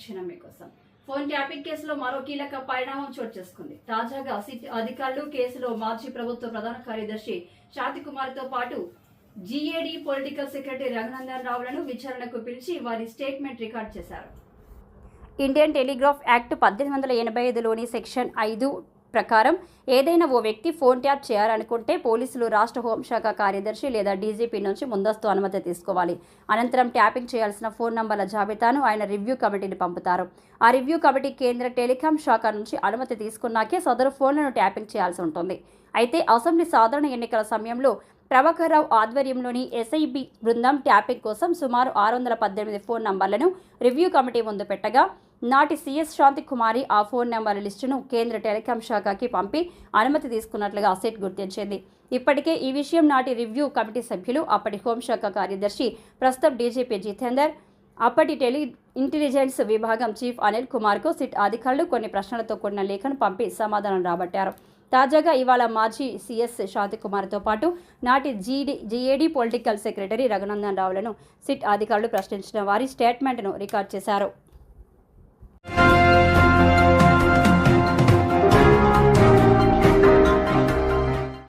క్షణం మీకోసం. Phone tapping కేసులో మరో కీలక పరిణామం చోటు చేసుకుంది. తాజాగా సిట్ అధికారులు కేసులో మాజీ ప్రభుత్వ ప్రధాన కార్యదర్శి శాంతికుమార్తో పాటు జీఏడీ పొలిటికల్ సెక్రటరీ రఘునందన్ రావులను విచారణకు పిలిచి వారి స్టేట్మెంట్ రికార్డ్ చేశారు. ఇండియన్ టెలిగ్రాఫ్ యాక్ట్ 1885లోని సెక్షన్ 5 ప్రకారం ఏదైనా ఓ వ్యక్తి ఫోన్ ట్యాప్ చేయాలనుకుంటే పోలీసులు రాష్ట్ర హోంశాఖ కార్యదర్శి లేదా డీజీపీ నుంచి ముందస్తు అనుమతి తీసుకోవాలి. అనంతరం ట్యాపింగ్ చేయాల్సిన ఫోన్ నంబర్ల జాబితాను ఆయన రివ్యూ కమిటీని పంపుతారు. ఆ రివ్యూ కమిటీ కేంద్ర టెలికాం శాఖ నుంచి అనుమతి తీసుకున్నాకే సదరు ఫోన్లను ట్యాపింగ్ చేయాల్సి ఉంటుంది. అయితే అసెంబ్లీ సాధారణ ఎన్నికల సమయంలో ప్రభాకర్ రావు ఆధ్వర్యంలోని ఎస్ఐబి బృందం ట్యాపింగ్ కోసం సుమారు 618 ఫోన్ నంబర్లను రివ్యూ కమిటీ ముందు పెట్టగా నాటి సీఎస్ శాంతికుమారి ఆ ఫోన్ నెంబర్ల లిస్టును కేంద్ర టెలికాం శాఖకి పంపి అనుమతి తీసుకున్నట్లుగా సిట్ గుర్తించింది. ఇప్పటికే ఈ విషయం నాటి రివ్యూ కమిటీ సభ్యులు, అప్పటి హోంశాఖ కార్యదర్శి, ప్రస్తుతం డీజీపీ జితేందర్, అప్పటి ఇంటెలిజెన్స్ విభాగం చీఫ్ అనిల్ కుమార్కు సిట్ అధికారులు కొన్ని ప్రశ్నలతో కూడిన లేఖను పంపి సమాధానం రాబట్టారు. తాజాగా ఇవాళ మాజీ సీఎస్ శాంతికుమార్తో పాటు నాటి జీఏడీ పొలిటికల్ సెక్రటరీ రఘునందన్ రావులను సిట్ అధికారులు ప్రశ్నించిన వారి స్టేట్మెంట్ను రికార్డ్ చేశారు.